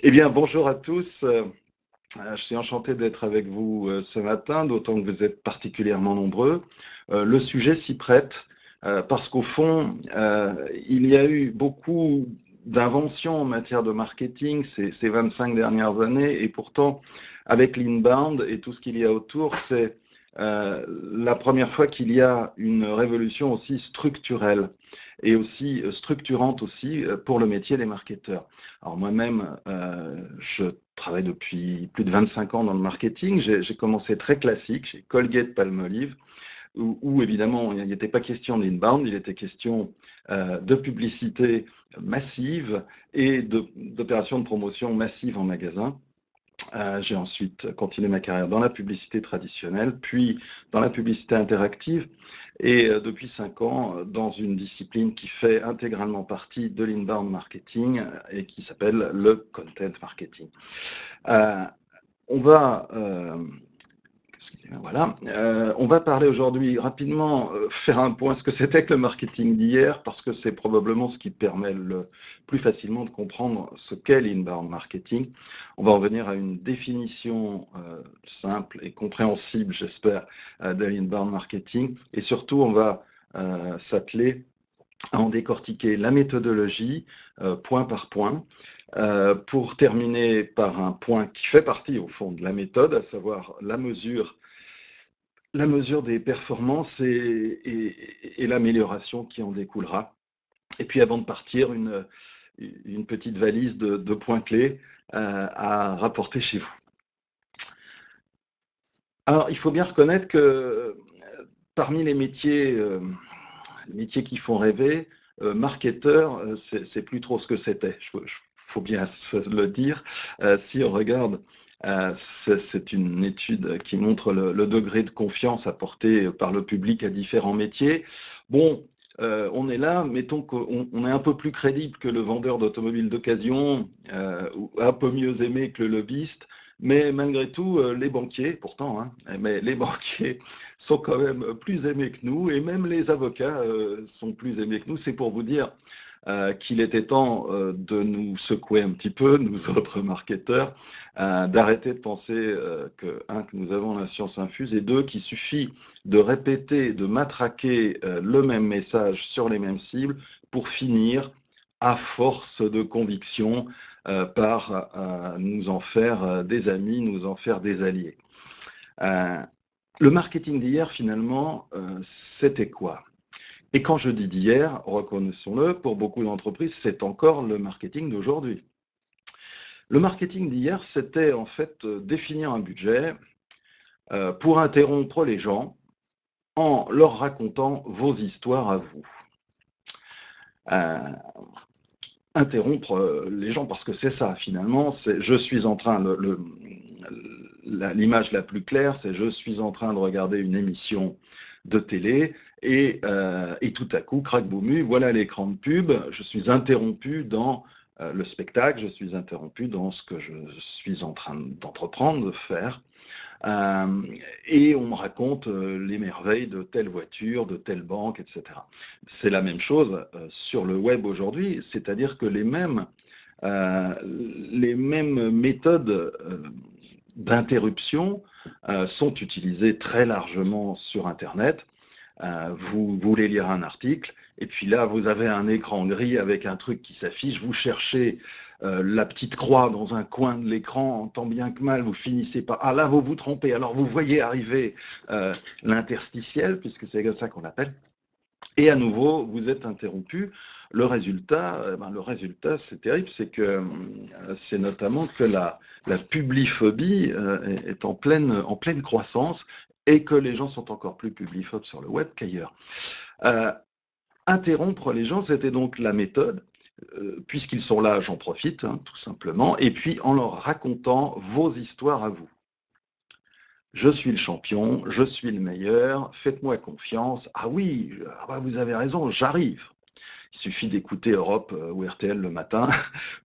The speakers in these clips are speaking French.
Eh bien, bonjour à tous. Je suis enchanté d'être avec vous ce matin, d'autant que vous êtes particulièrement nombreux. Le sujet s'y prête parce qu'au fond, il y a eu beaucoup d'inventions en matière de marketing ces 25 dernières années, et pourtant, avec l'inbound et tout ce qu'il y a autour, c'est la première fois qu'il y a une révolution aussi structurelle et aussi structurante aussi pour le métier des marketeurs. Alors moi-même, je travaille depuis plus de 25 ans dans le marketing. J'ai commencé très classique chez Colgate-Palmolive, où évidemment il n'était pas question d'inbound, il était question de publicité massive et d'opérations de promotion massive en magasin. J'ai ensuite continué ma carrière dans la publicité traditionnelle, puis dans la publicité interactive, et depuis 5 ans, dans une discipline qui fait intégralement partie de l'inbound marketing et qui s'appelle le content marketing. Euh, on va Voilà. On va parler aujourd'hui rapidement, faire un point ce que c'était que le marketing d'hier, parce que c'est probablement ce qui permet le plus facilement de comprendre ce qu'est l'inbound marketing. On va revenir à une définition simple et compréhensible, j'espère, de l'inbound marketing. Et surtout, on va s'atteler à en décortiquer la méthodologie, point par point, pour terminer par un point qui fait partie au fond de la méthode, à savoir la mesure des performances et l'amélioration qui en découlera. Et puis avant de partir, une petite valise de points clés à rapporter chez vous. Alors, il faut bien reconnaître que parmi les métiers qui font rêver, marketeur, c'est plus trop ce que c'était. Faut bien se le dire. Si on regarde, c'est une étude qui montre le degré de confiance apporté par le public à différents métiers. Bon, on est là, mettons qu'on est un peu plus crédible que le vendeur d'automobiles d'occasion, ou un peu mieux aimé que le lobbyiste, mais malgré tout, les banquiers, pourtant, hein, mais les banquiers sont quand même plus aimés que nous, et même les avocats sont plus aimés que nous. C'est pour vous dire qu'il était temps de nous secouer un petit peu, nous autres marketeurs, d'arrêter de penser que nous avons la science infuse, et deux, qu'il suffit de répéter, de matraquer le même message sur les mêmes cibles pour finir, à force de conviction, par nous en faire des amis, nous en faire des alliés. Le marketing d'hier, finalement, c'était quoi? Et quand je dis d'hier, reconnaissons-le, pour beaucoup d'entreprises, c'est encore le marketing d'aujourd'hui. Le marketing d'hier, c'était en fait définir un budget pour interrompre les gens en leur racontant vos histoires à vous. Interrompre les gens, parce que c'est ça finalement, je suis en train, l'image la plus claire, c'est je suis en train de regarder une émission de télé et tout à coup, crac boumu, voilà l'écran de pub, je suis interrompu dans le spectacle, je suis interrompu dans ce que je suis en train d'entreprendre, de faire. Et on me raconte les merveilles de telle voiture, de telle banque, etc. C'est la même chose sur le web aujourd'hui, c'est-à-dire que les mêmes méthodes d'interruption sont utilisées très largement sur Internet. Vous voulez lire un article, et puis là, vous avez un écran gris avec un truc qui s'affiche, vous cherchez la petite croix dans un coin de l'écran, tant bien que mal, vous finissez par... Ah là, vous vous trompez, alors vous voyez arriver l'interstitiel, puisque c'est comme ça qu'on l'appelle, et à nouveau, vous êtes interrompu. Le résultat, c'est terrible, c'est que c'est notamment que la publiphobie est en pleine croissance, et que les gens sont encore plus publiphobes sur le web qu'ailleurs. Interrompre les gens, c'était donc la méthode. Puisqu'ils sont là, j'en profite, hein, tout simplement, et puis en leur racontant vos histoires à vous. Je suis le champion, je suis le meilleur, faites-moi confiance. Ah oui, vous avez raison, j'arrive. Il suffit d'écouter Europe ou RTL le matin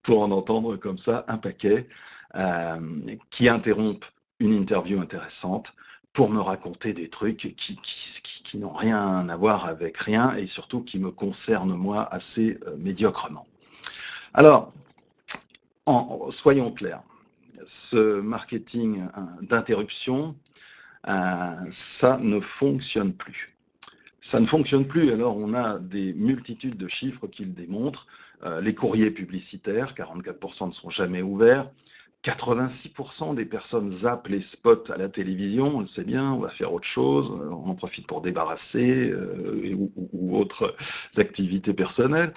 pour en entendre comme ça un paquet qui interrompent une interview intéressante pour me raconter des trucs qui n'ont rien à voir avec rien, et surtout qui me concernent moi assez médiocrement. Alors, Soyons clairs, ce marketing d'interruption, ça ne fonctionne plus. Ça ne fonctionne plus, alors on a des multitudes de chiffres qui le démontrent. Les courriers publicitaires, 44% ne sont jamais ouverts. 86% des personnes zappent les spots à la télévision, on le sait bien, on va faire autre chose, on en profite pour débarrasser ou autres activités personnelles.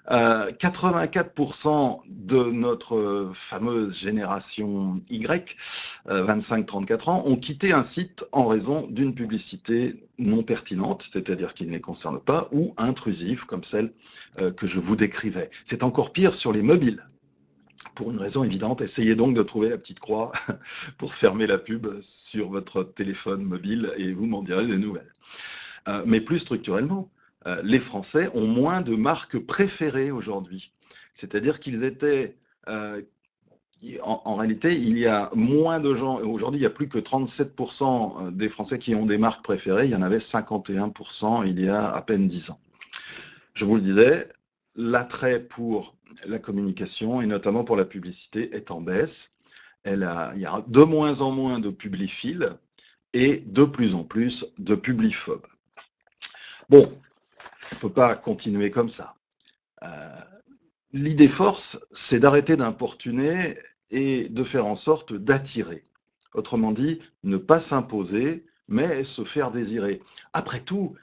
84% de notre fameuse génération Y, 25-34 ans, ont quitté un site en raison d'une publicité non pertinente, c'est-à-dire qui ne les concerne pas, ou intrusive, comme celle que je vous décrivais. C'est encore pire sur les mobiles. Pour une raison évidente, essayez donc de trouver la petite croix pour fermer la pub sur votre téléphone mobile et vous m'en direz des nouvelles. Mais plus structurellement, les Français ont moins de marques préférées aujourd'hui. C'est-à-dire qu'ils étaient... en réalité, il y a moins de gens... Aujourd'hui, il y a plus que 37% des Français qui ont des marques préférées. Il y en avait 51% il y a à peine 10 ans. Je vous le disais, l'attrait pour la communication, et notamment pour la publicité, est en baisse. Il y a de moins en moins de publiphiles et de plus en plus de publiphobes. Bon, on ne peut pas continuer comme ça. L'idée force, c'est d'arrêter d'importuner et de faire en sorte d'attirer. Autrement dit, ne pas s'imposer, mais se faire désirer. Après tout,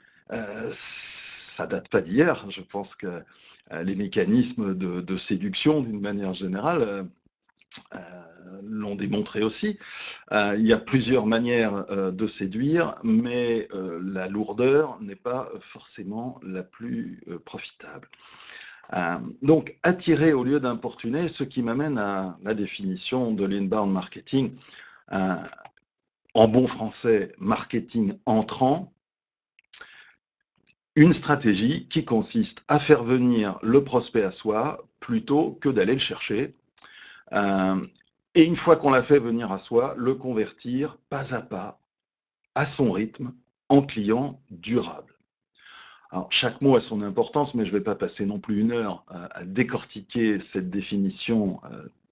ça date pas d'hier. Je pense que les mécanismes de séduction, d'une manière générale, l'ont démontré aussi. Il y a plusieurs manières de séduire, mais la lourdeur n'est pas forcément la plus profitable. Donc, attirer au lieu d'importuner, ce qui m'amène à la définition de l'inbound marketing. En bon français, marketing entrant, une stratégie qui consiste à faire venir le prospect à soi plutôt que d'aller le chercher. Et une fois qu'on l'a fait venir à soi, le convertir pas à pas, à son rythme, en client durable. Alors, chaque mot a son importance, mais je ne vais pas passer non plus une heure à décortiquer cette définition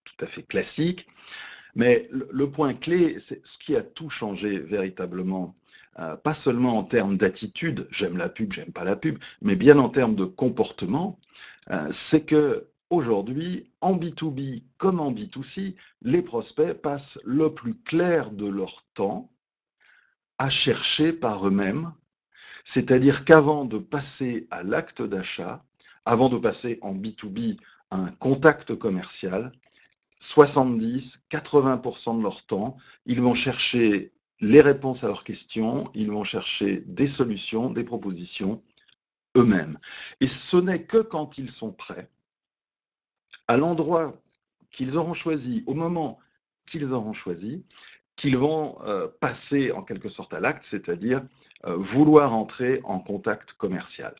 tout à fait classique. Mais le point clé, c'est ce qui a tout changé véritablement, pas seulement en termes d'attitude, j'aime la pub, j'aime pas la pub, mais bien en termes de comportement, c'est que aujourd'hui, en B2B comme en B2C, les prospects passent le plus clair de leur temps à chercher par eux-mêmes. C'est-à-dire qu'avant de passer à l'acte d'achat, avant de passer en B2B à un contact commercial, 70-80% de leur temps, ils vont chercher les réponses à leurs questions, ils vont chercher des solutions, des propositions eux-mêmes. Et ce n'est que quand ils sont prêts, à l'endroit qu'ils auront choisi, au moment qu'ils auront choisi, qu'ils vont passer en quelque sorte à l'acte, c'est-à-dire vouloir entrer en contact commercial.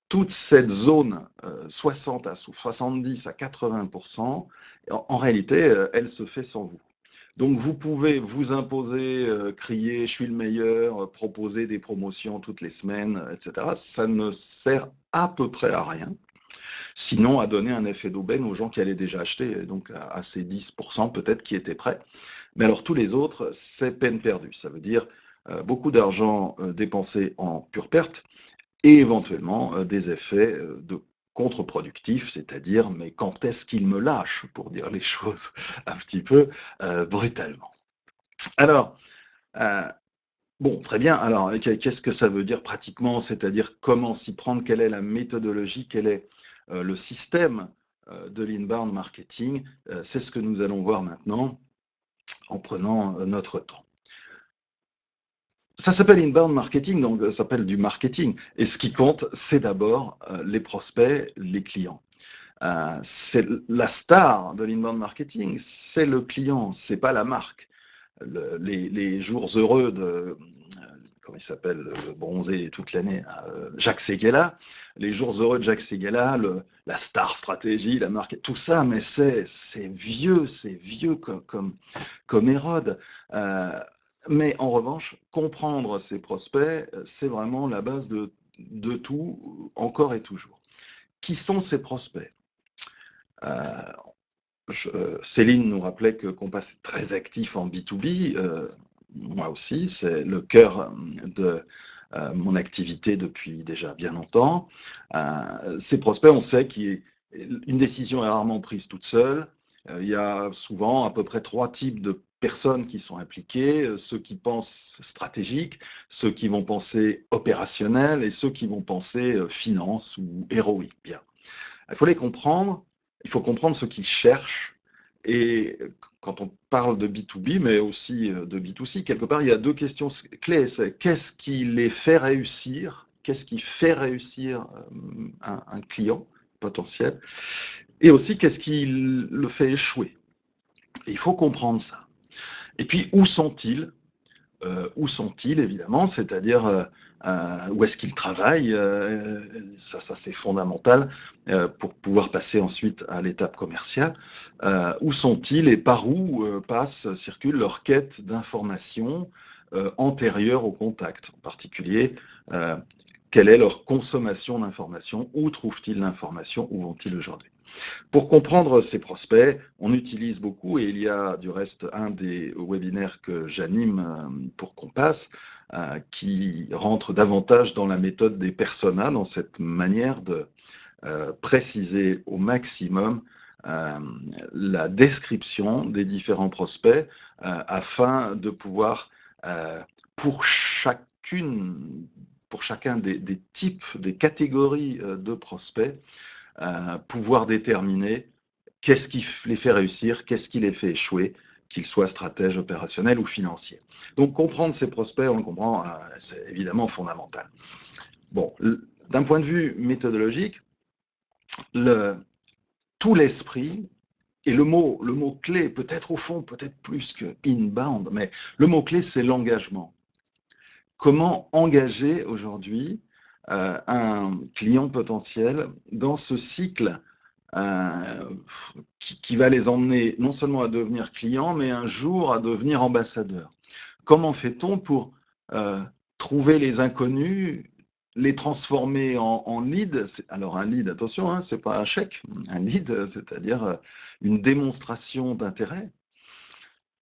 Toute cette zone 70 à 80%, en réalité, elle se fait sans vous. Donc vous pouvez vous imposer, crier je suis le meilleur, proposer des promotions toutes les semaines, etc. Ça ne sert à peu près à rien. Sinon, à donner un effet d'aubaine aux gens qui allaient déjà acheter, donc à ces 10% peut-être qui étaient prêts. Mais alors tous les autres, c'est peine perdue. Ça veut dire beaucoup d'argent dépensé en pure perte et éventuellement des effets de contre-productifs, c'est-à-dire mais quand est-ce qu'il me lâche, pour dire les choses un petit peu brutalement. Alors, bon, très bien. Alors, qu'est-ce que ça veut dire pratiquement? C'est-à-dire comment s'y prendre? Quelle est la méthodologie? Quel est le système de l'inbound marketing? C'est ce que nous allons voir maintenant en prenant notre temps. Ça s'appelle inbound marketing, donc ça s'appelle du marketing. Et ce qui compte, c'est d'abord les prospects, les clients. C'est la star de l'inbound marketing, c'est le client, c'est pas la marque. Les jours heureux de, comment il s'appelle, le bronzé toute l'année, Jacques Séguéla, les jours heureux de Jacques Séguéla, la star stratégie, la marque, tout ça, mais c'est vieux comme Hérode. Mais en revanche, comprendre ses prospects, c'est vraiment la base de tout, encore et toujours. Qui sont ces prospects? Céline nous rappelait qu'on passe très actif en B2B. Moi aussi, c'est le cœur de mon activité depuis déjà bien longtemps. Ces prospects, on sait qu'une décision est rarement prise toute seule. Il y a souvent à peu près 3 types de personnes qui sont impliquées, ceux qui pensent stratégique, ceux qui vont penser opérationnel et ceux qui vont penser finance ou héroïque. Bien. Il faut les comprendre, il faut comprendre ce qu'ils cherchent. Et quand on parle de B2B, mais aussi de B2C, quelque part, il y a 2 questions clés. C'est qu'est-ce qui les fait réussir? Qu'est-ce qui fait réussir un client potentiel? Et aussi, qu'est-ce qui le fait échouer? Et il faut comprendre ça. Et puis, où sont-ils? Où sont-ils, évidemment, c'est-à-dire où est-ce qu'ils travaillent, ça c'est fondamental pour pouvoir passer ensuite à l'étape commerciale. Où sont-ils et par où circule leur quête d'informations antérieure au contact, en particulier quelle est leur consommation d'informations, où trouvent-ils l'information, où vont-ils aujourd'hui? Pour comprendre ces prospects, on utilise beaucoup, et il y a du reste un des webinaires que j'anime pour Compass, qui rentre davantage dans la méthode des personas, dans cette manière de préciser au maximum la description des différents prospects afin de pouvoir, pour chacun des types, des catégories de prospects, pouvoir déterminer qu'est-ce qui les fait réussir, qu'est-ce qui les fait échouer, qu'ils soient stratèges, opérationnels ou financiers. Donc comprendre ces prospects, on le comprend, c'est évidemment fondamental. Bon, d'un point de vue méthodologique, tout l'esprit, et le mot clé, peut-être au fond, peut-être plus que inbound, mais le mot clé, c'est l'engagement. Comment engager aujourd'hui un client potentiel dans ce cycle qui va les emmener non seulement à devenir clients, mais un jour à devenir ambassadeurs. Comment fait-on pour trouver les inconnus, les transformer en lead? Alors un lead, attention, hein, ce n'est pas un chèque. Un lead, c'est-à-dire une démonstration d'intérêt.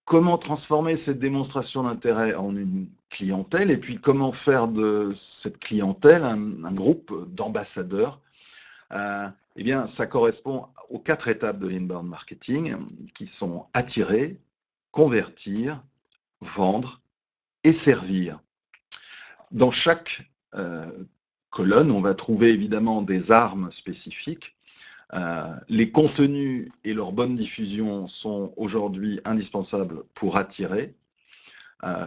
Comment transformer cette démonstration d'intérêt en une clientèle, et puis comment faire de cette clientèle un groupe d'ambassadeurs? Eh bien, ça correspond aux 4 étapes de l'inbound marketing qui sont attirer, convertir, vendre et servir. Dans chaque colonne, on va trouver évidemment des armes spécifiques. Les contenus et leur bonne diffusion sont aujourd'hui indispensables pour attirer,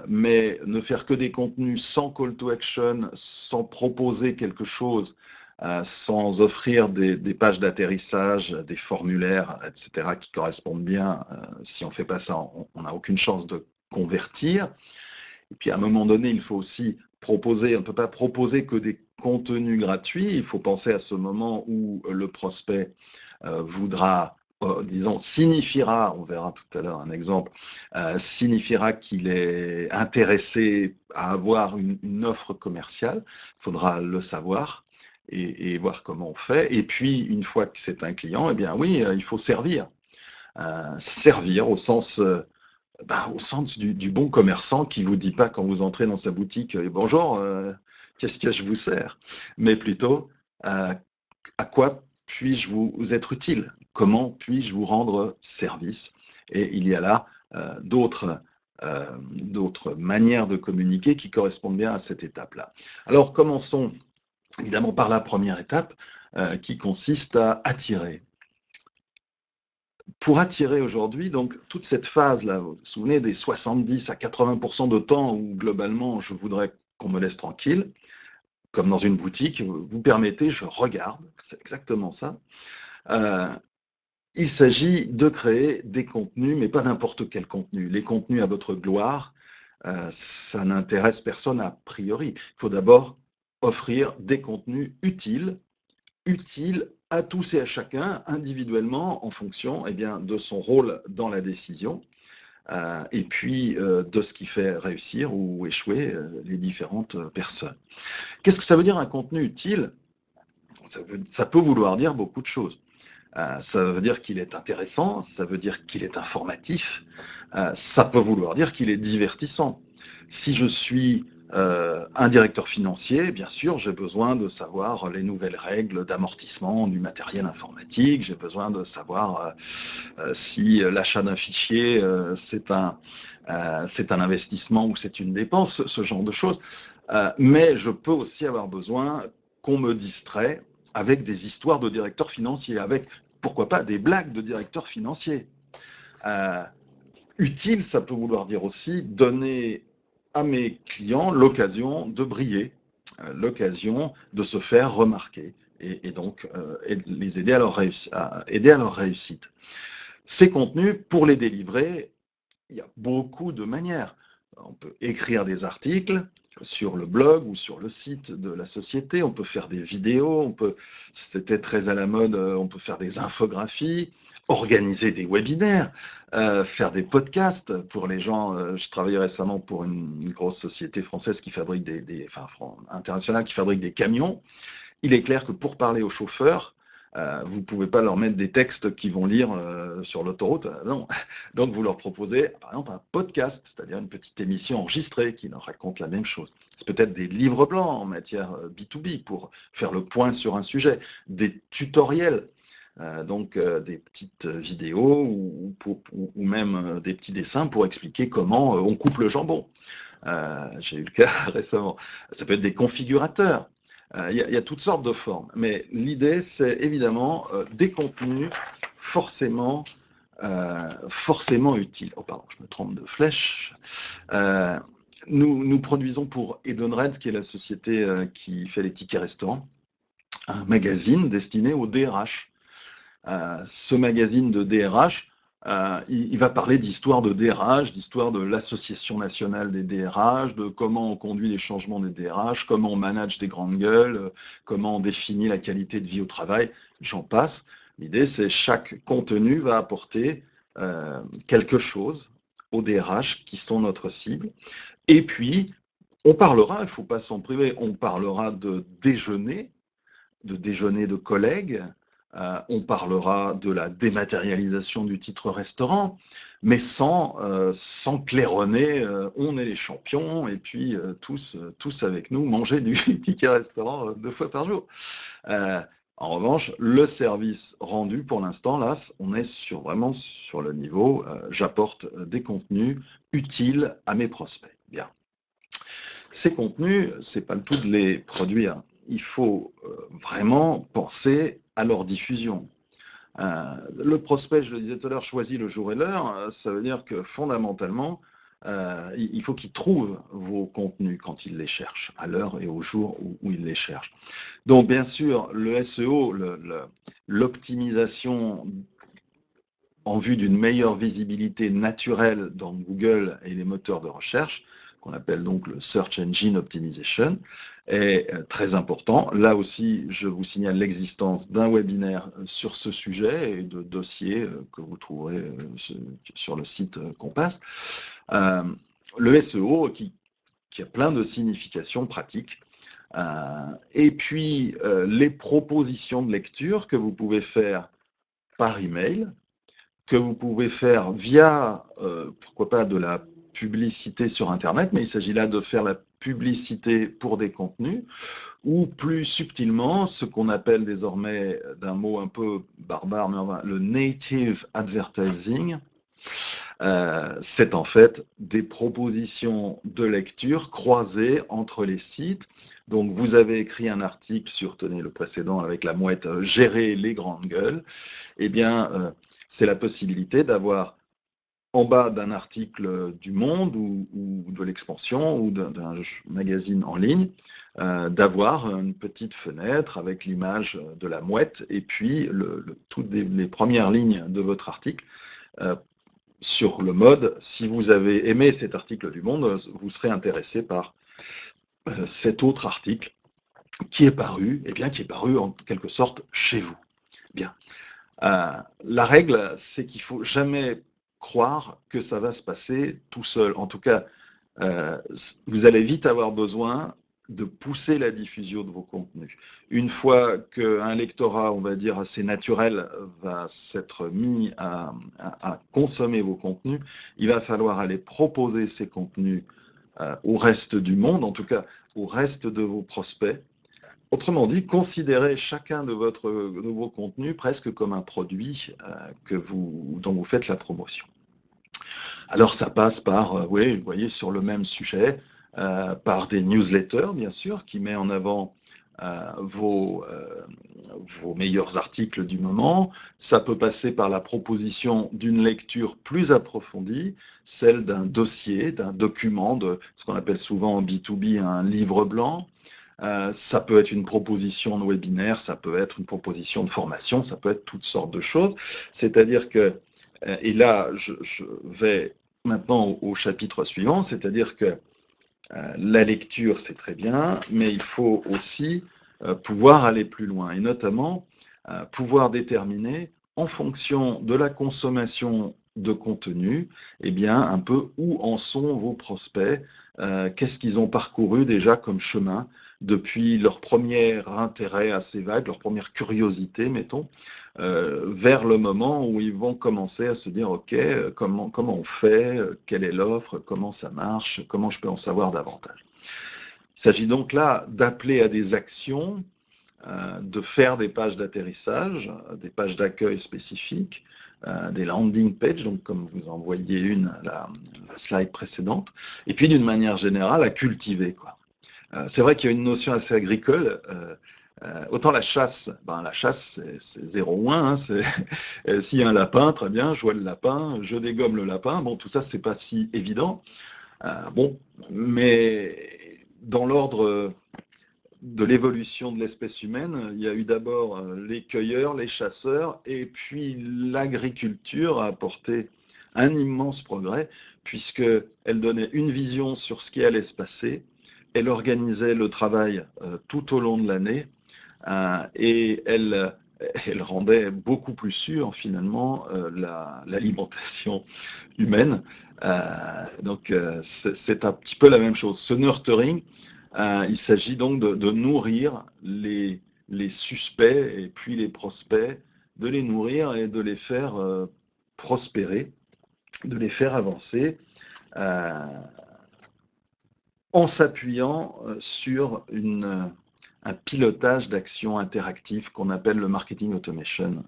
mais ne faire que des contenus sans call to action, sans proposer quelque chose, sans offrir des pages d'atterrissage, des formulaires, etc., qui correspondent bien, si on ne fait pas ça, on n'a aucune chance de convertir. Et puis à un moment donné, il faut aussi proposer, on ne peut pas proposer que des contenus gratuits, il faut penser à ce moment où le prospect voudra, disons, signifiera, on verra tout à l'heure un exemple, signifiera qu'il est intéressé à avoir une offre commerciale. Il faudra le savoir et voir comment on fait. Et puis, une fois que c'est un client, eh bien oui, il faut servir. Servir au sens du bon commerçant qui ne vous dit pas quand vous entrez dans sa boutique bonjour, qu'est-ce que je vous sers? Mais plutôt, à quoi puis-je vous être utile? Comment puis-je vous rendre service? Et il y a là d'autres manières de communiquer qui correspondent bien à cette étape-là. Alors commençons évidemment par la première étape qui consiste à attirer. Pour attirer aujourd'hui, donc toute cette phase-là, vous vous souvenez des 70 à 80% de temps où globalement je voudrais qu'on me laisse tranquille, comme dans une boutique, vous permettez, je regarde, c'est exactement ça. Il s'agit de créer des contenus, mais pas n'importe quel contenu. Les contenus à votre gloire, ça n'intéresse personne a priori. Il faut d'abord offrir des contenus utiles à tous et à chacun, individuellement, en fonction de son rôle dans la décision, et puis de ce qui fait réussir ou échouer les différentes personnes. Qu'est-ce que ça veut dire un contenu utile? Ça peut vouloir dire beaucoup de choses. Ça veut dire qu'il est intéressant, ça veut dire qu'il est informatif, ça peut vouloir dire qu'il est divertissant. Si je suis un directeur financier, bien sûr, j'ai besoin de savoir les nouvelles règles d'amortissement du matériel informatique, j'ai besoin de savoir si l'achat d'un fichier, c'est un investissement ou c'est une dépense, ce genre de choses. Mais je peux aussi avoir besoin qu'on me distrait avec des histoires de directeurs financiers, avec, pourquoi pas, des blagues de directeurs financiers. Euh, Utile, ça peut vouloir dire aussi donner à mes clients l'occasion de briller, l'occasion de se faire remarquer et donc les aider aider à leur réussite. Ces contenus, pour les délivrer, il y a beaucoup de manières. On peut écrire des articles sur le blog ou sur le site de la société, on peut faire des vidéos, c'était très à la mode, on peut faire des infographies, organiser des webinaires, faire des podcasts pour les gens. Je travaillais récemment pour une grosse société française qui fabrique internationale qui fabrique des camions. Il est clair que pour parler aux chauffeurs, vous ne pouvez pas leur mettre des textes qu'ils vont lire sur l'autoroute, non. Donc vous leur proposez, par exemple, un podcast, c'est-à-dire une petite émission enregistrée qui leur raconte la même chose. C'est peut-être des livres blancs en matière B2B pour faire le point sur un sujet, des tutoriels, des petites vidéos ou même des petits dessins pour expliquer comment on coupe le jambon. J'ai eu le cas récemment. Ça peut être des configurateurs. Il y a toutes sortes de formes, mais l'idée, c'est évidemment des contenus forcément utiles. Oh pardon, je me trompe de flèche. Nous produisons pour Edenred, qui est la société qui fait les tickets restaurants, un magazine destiné aux DRH. Ce magazine de DRH, il va parler d'histoire de DRH, d'histoire de l'Association nationale des DRH, de comment on conduit les changements des DRH, comment on manage des grandes gueules, comment on définit la qualité de vie au travail, j'en passe. L'idée, c'est chaque contenu va apporter quelque chose aux DRH qui sont notre cible. Et puis, on parlera, il ne faut pas s'en priver, on parlera de déjeuner de collègues, on parlera de la dématérialisation du titre restaurant, mais sans claironner, on est les champions, et puis tous avec nous, manger du ticket restaurant 2 fois par jour. En revanche, le service rendu, pour l'instant, là, on est vraiment sur le niveau, j'apporte des contenus utiles à mes prospects. Bien. Ces contenus, c'est pas le tout de les produire. Il faut vraiment penser à leur diffusion. Le prospect, je le disais tout à l'heure, choisit le jour et l'heure. Ça veut dire que fondamentalement, il faut qu'il trouve vos contenus quand il les cherche, à l'heure et au jour où il les cherche. Donc, bien sûr, le SEO, l'optimisation en vue d'une meilleure visibilité naturelle dans Google et les moteurs de recherche, qu'on appelle donc le Search Engine Optimization, est très important. Là aussi, je vous signale l'existence d'un webinaire sur ce sujet et de dossiers que vous trouverez sur le site Compass. Le SEO qui a plein de significations pratiques. Et puis, les propositions de lecture que vous pouvez faire par email, que vous pouvez faire via, pourquoi pas, de la publicité sur Internet, mais il s'agit là de faire la publicité pour des contenus, ou plus subtilement, ce qu'on appelle désormais, d'un mot un peu barbare, mais enfin, le native advertising. C'est en fait des propositions de lecture croisées entre les sites. Donc vous avez écrit un article sur, tenez le précédent avec la mouette, gérer les grandes gueules. Eh bien, c'est la possibilité d'avoir en bas d'un article du Monde ou de l'Expansion ou d'un magazine en ligne, d'avoir une petite fenêtre avec l'image de la mouette et puis toutes les premières lignes de votre article sur le mode, si vous avez aimé cet article du Monde, vous serez intéressé par cet autre article qui est paru, qui est paru en quelque sorte chez vous. Bien. La règle, c'est qu'il ne faut jamais croire que ça va se passer tout seul. En tout cas, vous allez vite avoir besoin de pousser la diffusion de vos contenus. Une fois qu'un lectorat, on va dire, assez naturel va s'être mis à consommer vos contenus, il va falloir aller proposer ces contenus au reste du monde, en tout cas au reste de vos prospects. Autrement dit, considérez chacun de vos contenus presque comme un produit dont vous faites la promotion. Alors ça passe par, oui, vous voyez, sur le même sujet, par des newsletters, bien sûr, qui met en avant vos meilleurs articles du moment. Ça peut passer par la proposition d'une lecture plus approfondie, celle d'un dossier, d'un document, de ce qu'on appelle souvent en B2B un livre blanc. Ça peut être une proposition de webinaire, ça peut être une proposition de formation, ça peut être toutes sortes de choses. C'est-à-dire que, et là, je vais maintenant au chapitre suivant, c'est-à-dire que la lecture, c'est très bien, mais il faut aussi pouvoir aller plus loin, et notamment pouvoir déterminer, en fonction de la consommation de contenu, eh bien, un peu où en sont vos prospects, qu'est-ce qu'ils ont parcouru déjà comme chemin depuis leur premier intérêt assez vague, leur première curiosité, mettons, vers le moment où ils vont commencer à se dire, OK, comment on fait, quelle est l'offre, comment ça marche, comment je peux en savoir davantage. Il s'agit donc là d'appeler à des actions, de faire des pages d'atterrissage, des pages d'accueil spécifiques, des landing pages, donc comme vous en voyez une à la slide précédente, et puis d'une manière générale à cultiver, quoi. C'est vrai qu'il y a une notion assez agricole. Autant la chasse, c'est 0 ou 1. S'il y a un lapin, très bien, je vois le lapin, je dégomme le lapin. Bon, tout ça, c'est pas si évident. Bon, mais dans l'ordre de l'évolution de l'espèce humaine, il y a eu d'abord les cueilleurs, les chasseurs, et puis l'agriculture a apporté un immense progrès, puisqu'elle donnait une vision sur ce qui allait se passer, elle organisait le travail tout au long de l'année, et elle rendait beaucoup plus sûr finalement l'alimentation humaine. Donc c'est un petit peu la même chose. Ce nurturing, il s'agit donc de nourrir les suspects et puis les prospects, de les nourrir et de les faire prospérer, de les faire avancer en s'appuyant sur un pilotage d'actions interactives qu'on appelle le marketing automation,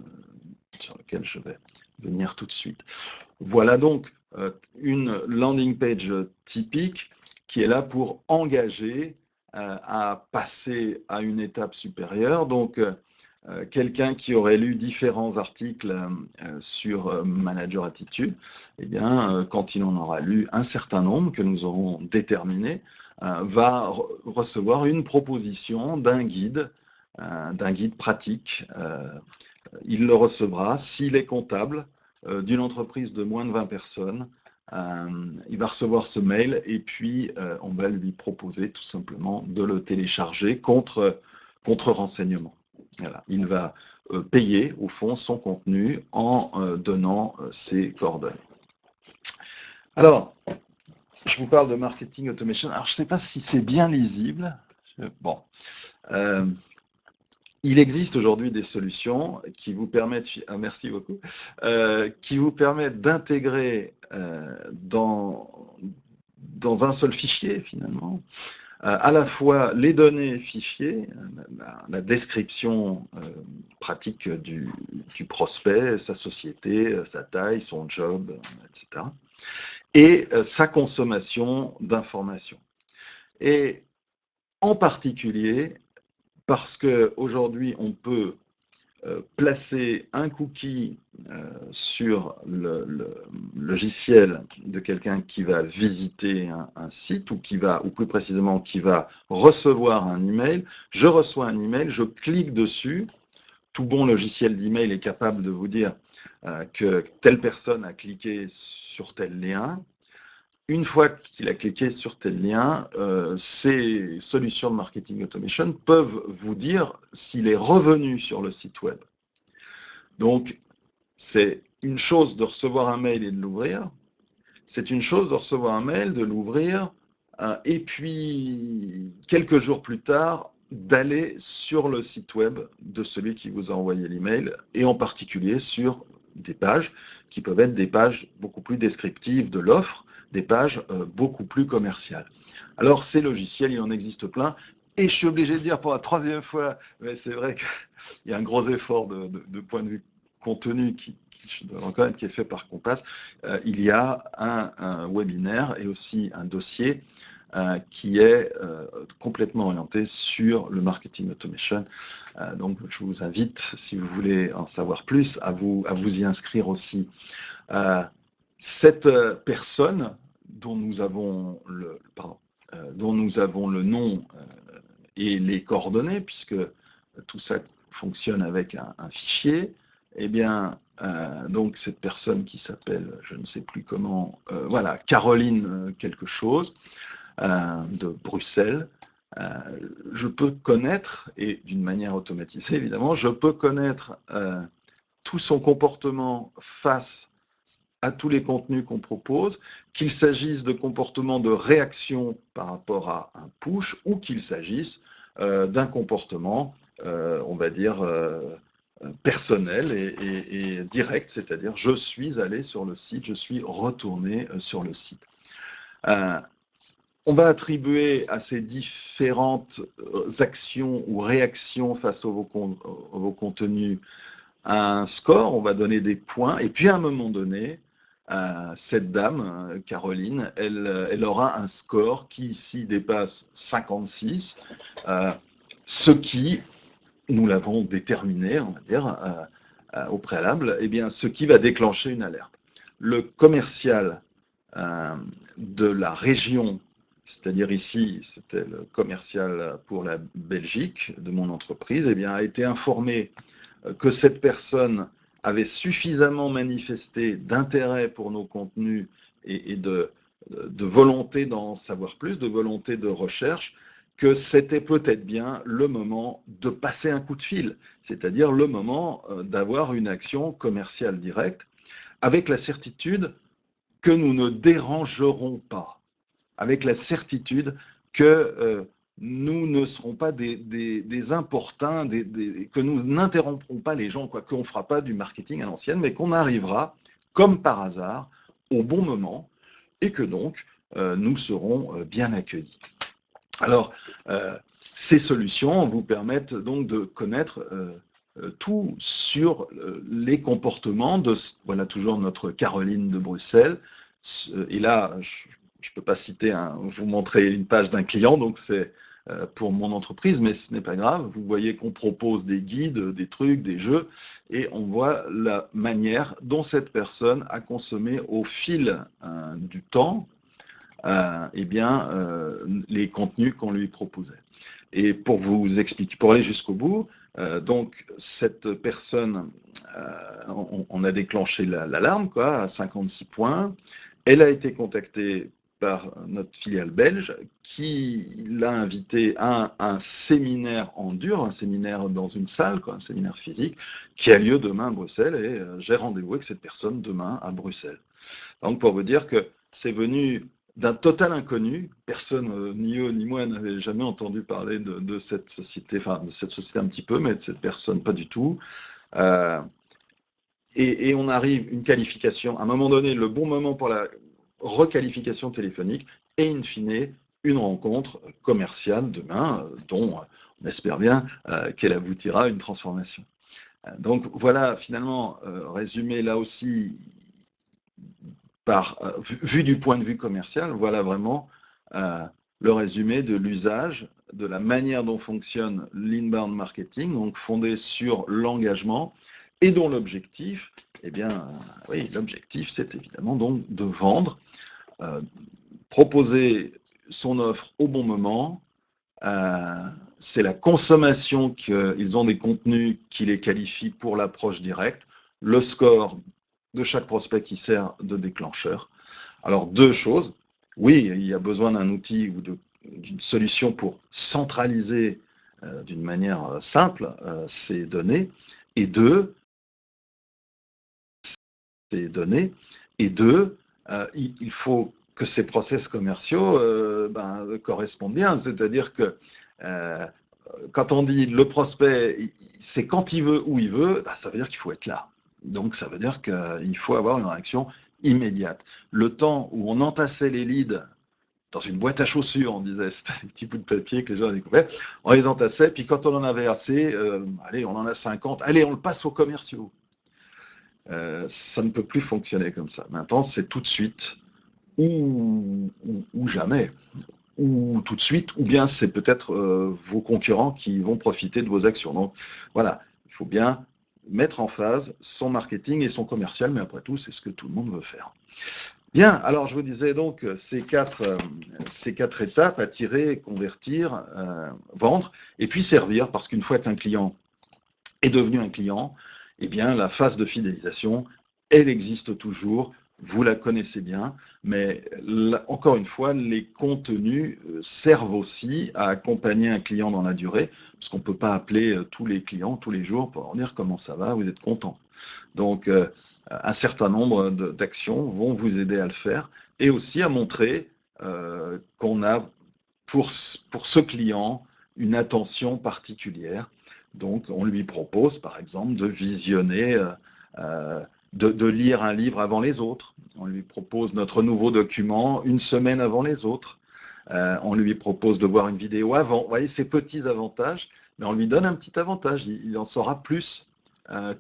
sur lequel je vais venir tout de suite. Voilà donc une landing page typique qui est là pour engager à passer à une étape supérieure. Donc, quelqu'un qui aurait lu différents articles sur Manager Attitude, eh bien, quand il en aura lu un certain nombre que nous aurons déterminé, va recevoir une proposition d'un guide pratique. Il le recevra s'il est comptable d'une entreprise de moins de 20 personnes. Il va recevoir ce mail et puis on va lui proposer tout simplement de le télécharger contre renseignement. Voilà. Il va payer au fond son contenu en donnant ses coordonnées. Alors, je vous parle de marketing automation. Alors, je ne sais pas si c'est bien lisible. Bon. Il existe aujourd'hui des solutions qui vous permettent, merci beaucoup, qui vous permettent d'intégrer dans un seul fichier finalement, à la fois les données fichiers, la description pratique du prospect, sa société, sa taille, son job, etc. Et sa consommation d'informations. Et en particulier, parce qu'aujourd'hui, on peut placer un cookie sur le logiciel de quelqu'un qui va visiter un site ou plus précisément qui va recevoir un email. Je reçois un email, je clique dessus. Tout bon logiciel d'email est capable de vous dire que telle personne a cliqué sur tel lien. Une fois qu'il a cliqué sur tel lien, ces solutions de marketing automation peuvent vous dire s'il est revenu sur le site web. Donc, c'est une chose de recevoir un mail et de l'ouvrir. C'est une chose de recevoir un mail, de l'ouvrir, et puis quelques jours plus tard, d'aller sur le site web de celui qui vous a envoyé l'email, et en particulier sur des pages qui peuvent être des pages beaucoup plus descriptives de l'offre, des pages beaucoup plus commerciales. Alors ces logiciels, il en existe plein, et je suis obligé de dire pour la troisième fois, mais c'est vrai qu'il y a un gros effort de point de vue contenu je dois reconnaître, qui est fait par Compass. Il y a un webinaire et aussi un dossier qui est complètement orienté sur le marketing automation. Donc, je vous invite, si vous voulez en savoir plus, à vous y inscrire aussi. Cette personne dont nous avons dont nous avons le nom et les coordonnées, puisque tout ça fonctionne avec un fichier, eh bien, donc cette personne qui s'appelle, je ne sais plus comment, voilà, Caroline quelque chose, de Bruxelles, je peux connaître, et d'une manière automatisée évidemment, je peux connaître tout son comportement face à tous les contenus qu'on propose, qu'il s'agisse de comportements de réaction par rapport à un push ou qu'il s'agisse d'un comportement, on va dire, personnel et direct, c'est-à-dire je suis allé sur le site, je suis retourné sur le site. On va attribuer à ces différentes actions ou réactions face à vos contenus un score, on va donner des points, et puis à un moment donné, cette dame, Caroline, elle aura un score qui ici dépasse 56, ce qui, nous l'avons déterminé, on va dire, au préalable, eh bien, ce qui va déclencher une alerte. Le commercial de la région, c'est-à-dire ici, c'était le commercial pour la Belgique de mon entreprise, eh bien, a été informé que cette personne avait suffisamment manifesté d'intérêt pour nos contenus et de volonté d'en savoir plus, de volonté de recherche, que c'était peut-être bien le moment de passer un coup de fil, c'est-à-dire le moment d'avoir une action commerciale directe, avec la certitude que nous ne dérangerons pas, avec la certitude que nous ne serons pas des importuns, que nous n'interromprons pas les gens, qu'on ne fera pas du marketing à l'ancienne, mais qu'on arrivera, comme par hasard, au bon moment, et que donc nous serons bien accueillis. Alors, ces solutions vous permettent donc de connaître tout sur les comportements de, voilà toujours notre Caroline de Bruxelles. Et là, je ne peux pas citer, vous montrer une page d'un client, donc c'est pour mon entreprise, mais ce n'est pas grave. Vous voyez qu'on propose des guides, des trucs, des jeux, et on voit la manière dont cette personne a consommé au fil du temps eh bien, les contenus qu'on lui proposait. Et pour vous expliquer, pour aller jusqu'au bout, donc cette personne, on a déclenché l'alarme, quoi, à 56 points. Elle a été contactée par notre filiale belge qui l'a invitée à un séminaire en dur, un séminaire dans une salle, quoi, un séminaire physique, qui a lieu demain à Bruxelles, et j'ai rendez-vous avec cette personne demain à Bruxelles. Donc pour vous dire que c'est venu d'un total inconnu, personne, ni eux ni moi, n'avait jamais entendu parler de cette société, enfin de cette société un petit peu, mais de cette personne pas du tout. Euh, et on arrive une qualification, à un moment donné, le bon moment pour la requalification téléphonique, et in fine, une rencontre commerciale demain, dont on espère bien qu'elle aboutira à une transformation. Donc voilà, finalement, résumé là aussi, vu du point de vue commercial, voilà vraiment le résumé de l'usage, de la manière dont fonctionne l'inbound marketing, donc fondé sur l'engagement, et dont l'objectif, eh bien, oui, l'objectif, c'est évidemment donc de vendre, proposer son offre au bon moment. C'est la consommation qu'ils ont des contenus qui les qualifient pour l'approche directe, le score de chaque prospect qui sert de déclencheur. Alors, deux choses. Oui, il y a besoin d'un outil ou d'une solution pour centraliser d'une manière simple ces données. Et deux, il faut que ces process commerciaux correspondent bien. C'est-à-dire que quand on dit le prospect, c'est quand il veut, où il veut, ça veut dire qu'il faut être là. Donc ça veut dire qu'il faut avoir une réaction immédiate. Le temps où on entassait les leads dans une boîte à chaussures, on disait, c'était des petits bouts de papier que les gens découpaient, on les entassait, puis quand on en avait assez, allez, on en a 50, allez, on le passe aux commerciaux. Ça ne peut plus fonctionner comme ça. Maintenant, c'est tout de suite ou jamais. Ou tout de suite, ou bien c'est peut-être vos concurrents qui vont profiter de vos actions. Donc voilà, il faut bien mettre en phase son marketing et son commercial, mais après tout, c'est ce que tout le monde veut faire. Bien, alors je vous disais donc ces quatre étapes, attirer, convertir, vendre, et puis servir, parce qu'une fois qu'un client est devenu un client, eh bien la phase de fidélisation, elle existe toujours, vous la connaissez bien, mais là, encore une fois, les contenus servent aussi à accompagner un client dans la durée, parce qu'on ne peut pas appeler tous les clients tous les jours pour leur dire comment ça va, vous êtes content. Donc, un certain nombre d'actions vont vous aider à le faire et aussi à montrer qu'on a pour ce client une attention particulière. Donc, on lui propose, par exemple, de visionner, de lire un livre avant les autres. On lui propose notre nouveau document une semaine avant les autres. On lui propose de voir une vidéo avant. Vous voyez, ces petits avantages, mais on lui donne un petit avantage. Il en saura plus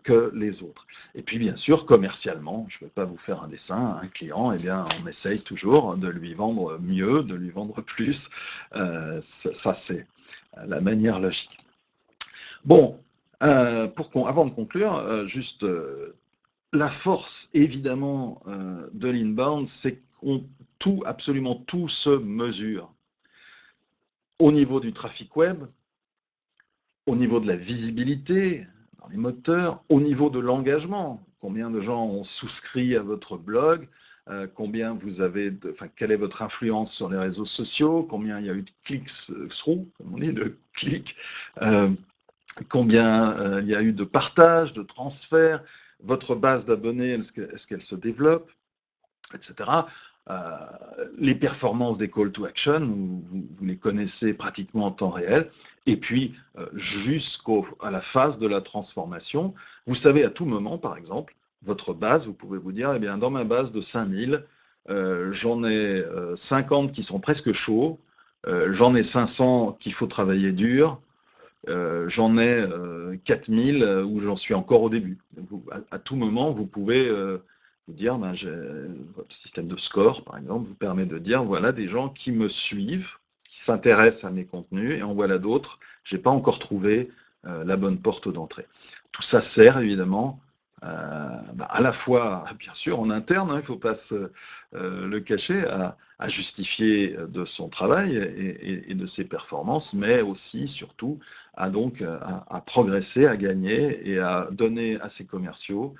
que les autres. Et puis bien sûr, commercialement, je ne vais pas vous faire un dessin, un client, eh bien, on essaye toujours de lui vendre mieux, de lui vendre plus. Ça, c'est la manière logique. Bon, avant de conclure, juste la force, évidemment, de l'inbound, c'est qu'on absolument tout se mesure. Au niveau du trafic web, au niveau de la visibilité dans les moteurs, au niveau de l'engagement, combien de gens ont souscrit à votre blog, combien vous avez, quelle est votre influence sur les réseaux sociaux, combien il y a eu de clics-through, comme on dit, de clics, combien il y a eu de partages, de transferts, votre base d'abonnés, est-ce qu'elle se développe, etc. Les performances des call to action, vous les connaissez pratiquement en temps réel, et puis jusqu'à la phase de la transformation, vous savez à tout moment, par exemple, votre base, vous pouvez vous dire, eh bien, dans ma base de 5000, j'en ai 50 qui sont presque chauds, j'en ai 500 qu'il faut travailler dur, j'en ai 4000 où j'en suis encore au début. Donc, à tout moment, vous pouvez vous dire, votre système de score, par exemple, vous permet de dire, voilà des gens qui me suivent, qui s'intéressent à mes contenus, et en voilà d'autres, je n'ai pas encore trouvé la bonne porte d'entrée. Tout ça sert évidemment à la fois, bien sûr, en interne, il ne faut pas le cacher, à justifier de son travail et de ses performances, mais aussi, surtout, à progresser, à gagner et à donner à ses commerciaux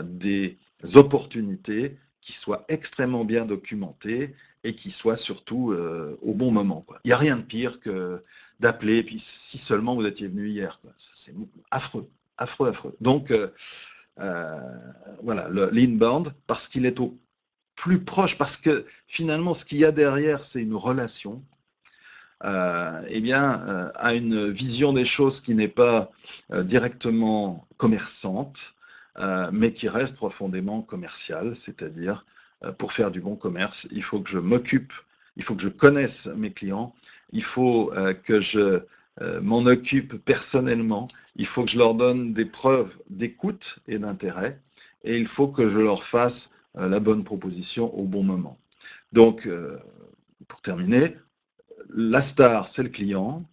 des opportunités qui soient extrêmement bien documentées et qui soient surtout au bon moment. Il n'y a rien de pire que d'appeler, puis si seulement vous étiez venu hier. C'est affreux, affreux, affreux. Donc, voilà, l'inbound, parce qu'il est au plus proche, parce que finalement, ce qu'il y a derrière, c'est une relation, a une vision des choses qui n'est pas directement commerçante, mais qui reste profondément commerciale, c'est-à-dire, pour faire du bon commerce, il faut que je m'occupe, il faut que je connaisse mes clients, il faut que je m'en occupe personnellement, il faut que je leur donne des preuves d'écoute et d'intérêt, et il faut que je leur fasse la bonne proposition au bon moment. Donc, pour terminer, la star, c'est le client.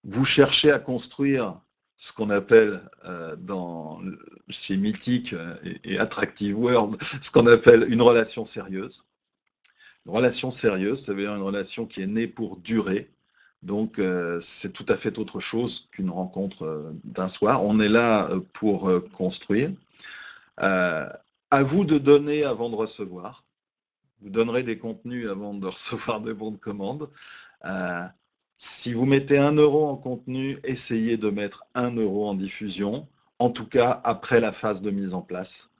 Vous cherchez à construire ce qu'on appelle chez Mythique et Attractive World, ce qu'on appelle une relation sérieuse. Une relation sérieuse, ça veut dire une relation qui est née pour durer. Donc, c'est tout à fait autre chose qu'une rencontre d'un soir. On est là pour construire. À vous de donner avant de recevoir. Vous donnerez des contenus avant de recevoir des bons de commande. Si vous mettez 1 euro en contenu, essayez de mettre 1 euro en diffusion, en tout cas après la phase de mise en place.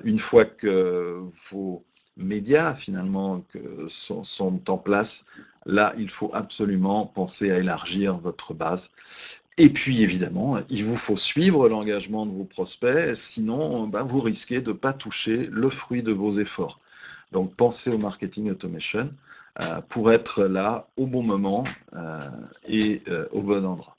Une fois que vos médias finalement que sont en place, là, il faut absolument penser à élargir votre base. Et puis évidemment, il vous faut suivre l'engagement de vos prospects, sinon vous risquez de ne pas toucher le fruit de vos efforts. Donc pensez au marketing automation pour être là au bon moment et au bon endroit.